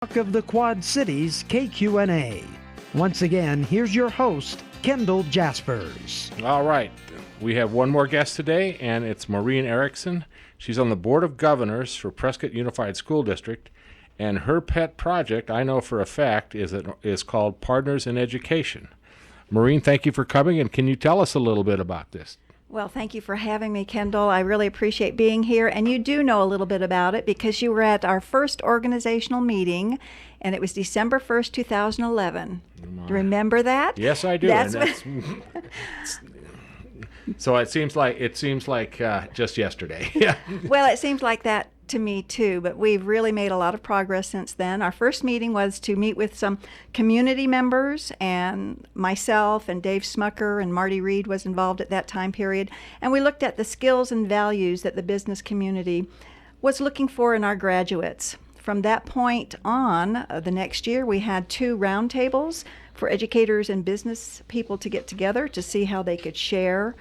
Talk of the Quad Cities, KQNA. Once again, here's your host, Kendall Jaspers. All right. We have one more guest today, and it's Maureen Erickson. She's on the Board of Governors for Prescott Unified School District, and her pet project, I know for a fact, is called Partners in Education. Maureen, thank you for coming, and can you tell us a little bit about this? Well, thank you for having me, Kendall. I really appreciate being here. And you do know a little bit about it because you were at our first organizational meeting, and it was December 1st, 2011. Do you remember that? Yes, I do. So it seems like just yesterday. Yeah. Well, it seems like that to me too, but we've really made a lot of progress since then. Our first meeting was to meet with some community members, and myself and Dave Smucker and Marty Reed was involved at that time period, and we looked at the skills and values that the business community was looking for in our graduates. From that point on, the next year we had 2 roundtables for educators and business people to get together to see how they could share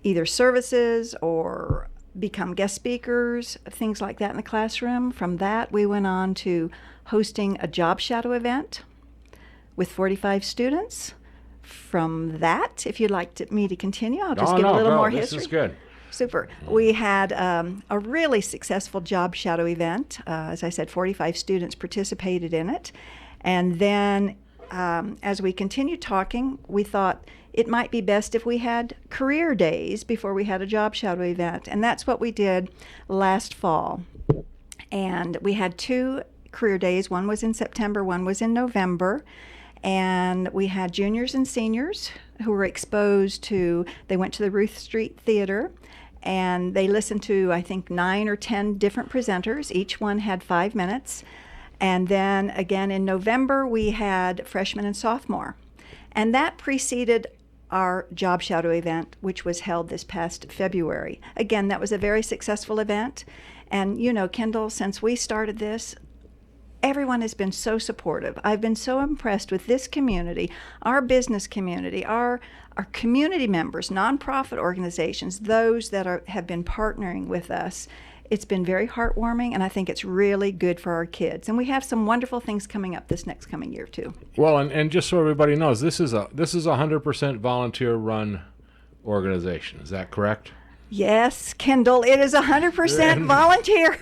either services or become guest speakers, things like that in the classroom. From that, we went on to hosting a job shadow event with 45 students. From that, if you'd like me to continue, I'll just give a little more history. This is good. Super. We had a really successful job shadow event. As I said, 45 students participated in it. And then as we continued talking, we thought it might be best if we had career days before we had a job shadow event. And that's what we did last fall. And we had 2 career days. One was in September, one was in November. And we had juniors and seniors who were exposed to, they went to the Ruth Street Theater, and they listened to, I think, 9 or 10 different presenters. Each one had 5 minutes. And then again in November, we had freshman and sophomore. And that preceded our job shadow event, which was held this past February. Again, that was a very successful event. And you know, Kendall, since we started this, everyone has been so supportive. I've been so impressed with this community, our business community, our community members, nonprofit organizations, those that have been partnering with us. It's been very heartwarming, and I think it's really good for our kids. And we have some wonderful things coming up this next coming year too. Well, and just so everybody knows, this is a 100% volunteer-run organization. Is that correct? Yes, Kendall, it is 100% volunteer.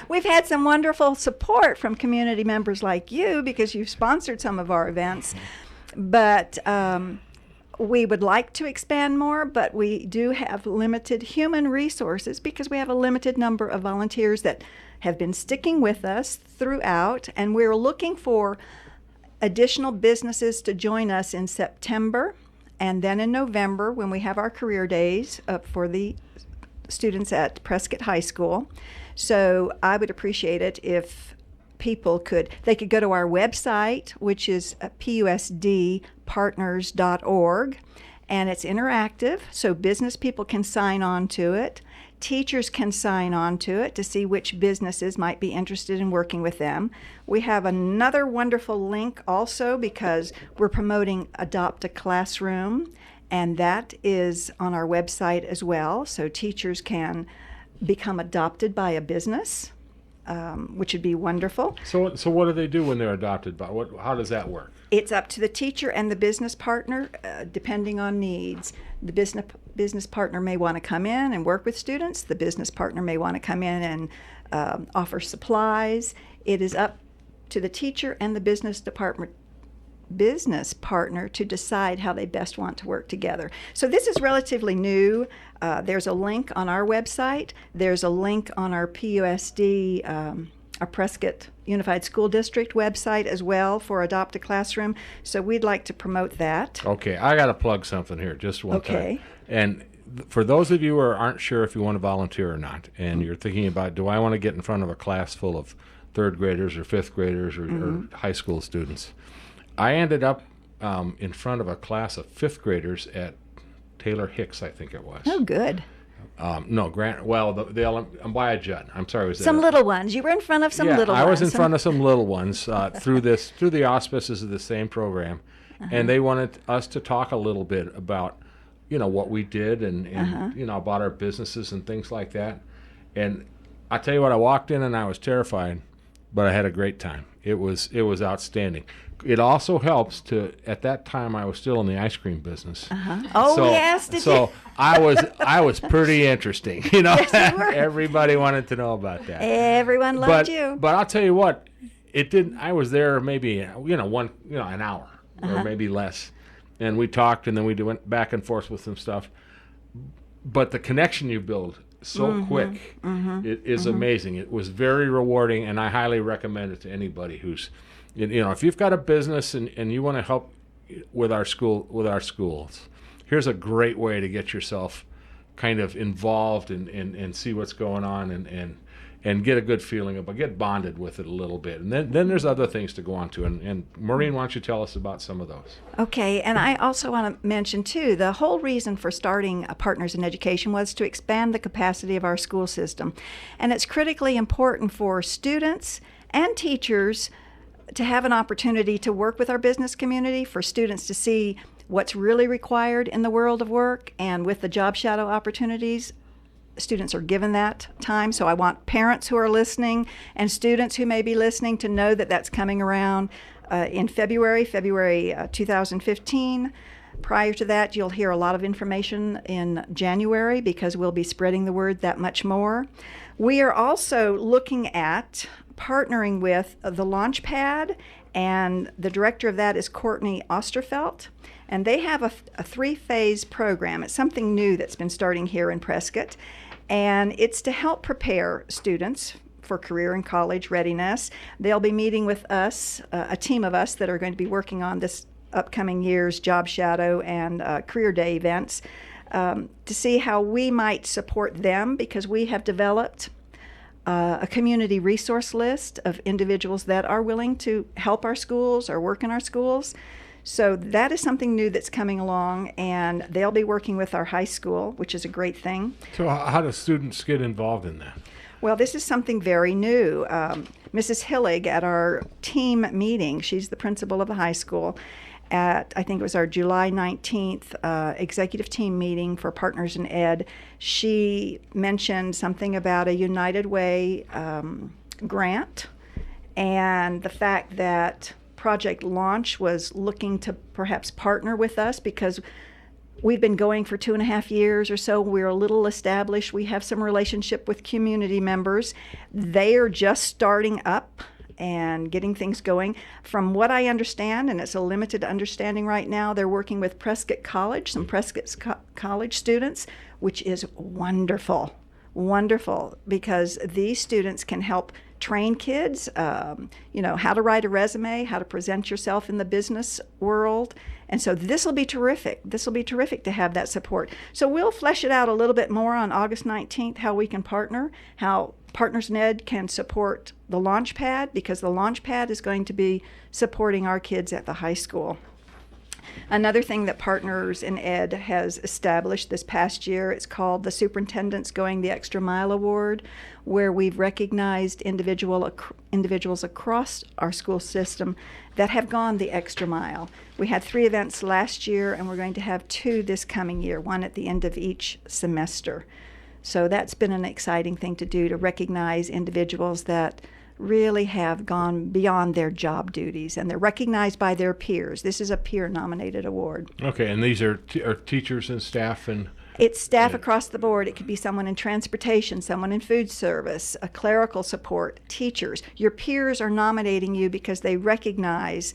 We've had some wonderful support from community members like you because you've sponsored some of our events. But we would like to expand more, but we do have limited human resources because we have a limited number of volunteers that have been sticking with us throughout, and we're looking for additional businesses to join us in September and then in November when we have our career days for the students at Prescott High School. So I would appreciate it if people could go to our website, which is PUSDPartners.org, and it's interactive, so business people can sign on to it. Teachers can sign on to it to see which businesses might be interested in working with them. We have another wonderful link also because we're promoting Adopt a Classroom, and that is on our website as well, so teachers can become adopted by a business. Which would be wonderful. So what do they do when they're adopted by? How does that work? It's up to the teacher and the business partner, depending on needs. The business partner may want to come in and work with students. The business partner may want to come in and offer supplies. It is up to the teacher and the business partner to decide how they best want to work together. So this is relatively new. There's a link on our website. There's a link on our PUSD, our Prescott Unified School District website as well for Adopt a Classroom. So we'd like to promote that. Okay, I got to plug something here just one time. Okay. And for those of you who aren't sure if you want to volunteer or not, and you're thinking about, do I want to get in front of a class full of 3rd graders or 5th graders or high school students? I ended up in front of a class of 5th graders at Taylor Hicks, I think it was. Oh, good. No, Grant. Well, by a Judd. I'm sorry. Was some little ones. You were in front of some little ones. I was in front of some little ones through the auspices of the same program, and they wanted us to talk a little bit about, what we did and about our businesses and things like that. And I tell you what, I walked in and I was terrified but I had a great time. It was outstanding. It also helps to, at that time I was still in the ice cream business. Oh, yes, did you? I was pretty interesting. Yes, you were. Everybody wanted to know about that. Everyone loved you. But I'll tell you what, it didn't. I was there maybe an hour or maybe less, and we talked, and then we went back and forth with some stuff. But the connection you build so quick, it is amazing. It was very rewarding, and I highly recommend it to anybody who's, if you've got a business and you want to help with our schools, here's a great way to get yourself kind of involved and see what's going on and get a good feeling about, get bonded with it a little bit. And then there's other things to go on to. And Maureen, why don't you tell us about some of those? Okay, and I also want to mention, too, the whole reason for starting Partners in Education was to expand the capacity of our school system. And it's critically important for students and teachers to have an opportunity to work with our business community, for students to see what's really required in the world of work, and with the job shadow opportunities, students are given that time. So I want parents who are listening and students who may be listening to know that that's coming around in February 2015. Prior to that, you'll hear a lot of information in January because we'll be spreading the word that much more. We are also looking at partnering with the Launchpad, and the director of that is Courtney Osterfelt. And they have a three-phase program. It's something new that's been starting here in Prescott. And it's to help prepare students for career and college readiness. They'll be meeting with us, a team of us that are going to be working on this upcoming year's Job Shadow and Career Day events to see how we might support them, because we have developed a community resource list of individuals that are willing to help our schools or work in our schools. So that is something new that's coming along, and they'll be working with our high school, which is a great thing. So how do students get involved in that? Well, this is something very new. Mrs. Hillig, at our team meeting, she's the principal of the high school, at, I think it was our July 19th executive team meeting for Partners in Ed, she mentioned something about a United Way grant, and the fact that Project Launch was looking to perhaps partner with us because we've been going for 2.5 years or so. We're a little established. We have some relationship with community members. They are just starting up and getting things going. From what I understand, and it's a limited understanding right now, they're working with Prescott College, some Prescott College students, which is wonderful, because these students can help train kids, how to write a resume, how to present yourself in the business world. And so this will be terrific. This will be terrific to have that support. So we'll flesh it out a little bit more on August 19th, how we can partner, how Partners in Ed can support the Launchpad, because the Launchpad is going to be supporting our kids at the high school. Another thing that Partners in Ed has established this past year, it's called the Superintendent's Going the Extra Mile Award, where we've recognized individuals across our school system that have gone the extra mile. We had 3 events last year, and we're going to have 2 this coming year, one at the end of each semester. So that's been an exciting thing to do, to recognize individuals that really have gone beyond their job duties, and they're recognized by their peers. This is a peer-nominated award. Okay, and these are teachers and staff and... It's staff across the board. It could be someone in transportation, someone in food service, a clerical support, teachers. Your peers are nominating you because they recognize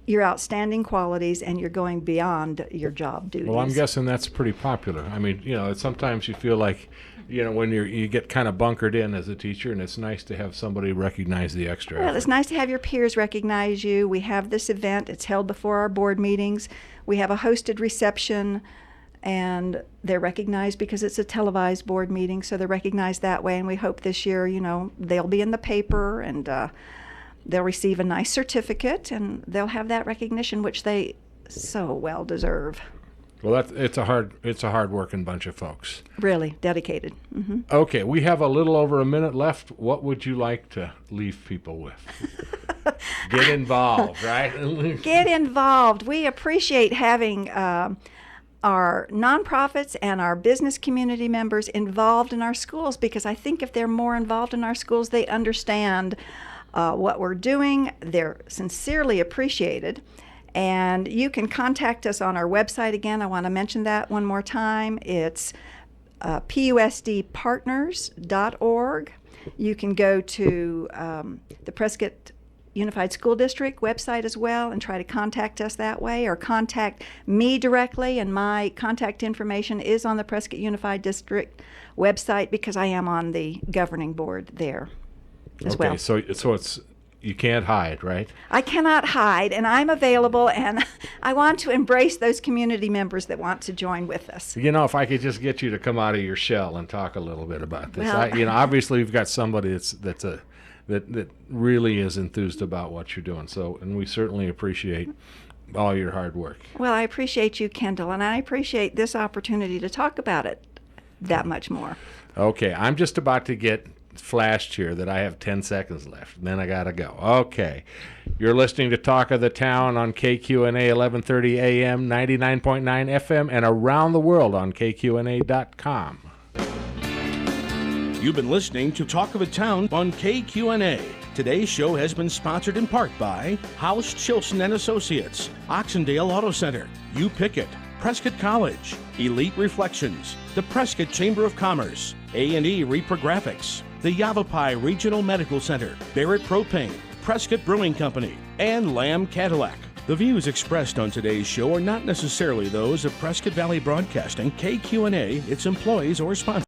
your outstanding qualities and you're going beyond your job duties. Well, I'm guessing that's pretty popular. I mean, sometimes you feel like, when you get kind of bunkered in as a teacher, and it's nice to have somebody recognize the extra effort. Well, it's nice to have your peers recognize you. We have this event. It's held before our board meetings. We have a hosted reception, and they're recognized because it's a televised board meeting, so they're recognized that way. And we hope this year, they'll be in the paper, and they'll receive a nice certificate, and they'll have that recognition, which they so well deserve. Well, it's a hard working bunch of folks. Really dedicated. Mm-hmm. Okay, we have a little over a minute left. What would you like to leave people with? Get involved, right? Get involved. We appreciate having our nonprofits and our business community members involved in our schools, because I think if they're more involved in our schools, they understand what we're doing. They're sincerely appreciated. And you can contact us on our website. Again, I want to mention that one more time. It's PUSDpartners.org. You can go to the Prescott Unified School District website as well and try to contact us that way, or contact me directly, and my contact information is on the Prescott Unified District website because I am on the governing board there as well. Okay, so it's you can't hide, right? I cannot hide, and I'm available, and I want to embrace those community members that want to join with us. You know, if I could just get you to come out of your shell and talk a little bit about this. Well, Obviously we've got somebody that really is enthused about what you're doing. So, and we certainly appreciate all your hard work. Well, I appreciate you, Kendall, and I appreciate this opportunity to talk about it that much more. Okay, I'm just about to get flashed here that I have 10 seconds left, and then I gotta go. Okay, you're listening to Talk of the Town on KQNA 1130 AM, 99.9 FM, and around the world on KQNA.com. You've been listening to Talk of the Town on KQNA. Today's show has been sponsored in part by House Chilson and Associates, Oxendale Auto Center, U Pickett, Prescott College, Elite Reflections, the Prescott Chamber of Commerce, A&E Reprographics, the Yavapai Regional Medical Center, Barrett Propane, Prescott Brewing Company, and Lamb Cadillac. The views expressed on today's show are not necessarily those of Prescott Valley Broadcasting, KQNA, its employees, or sponsors.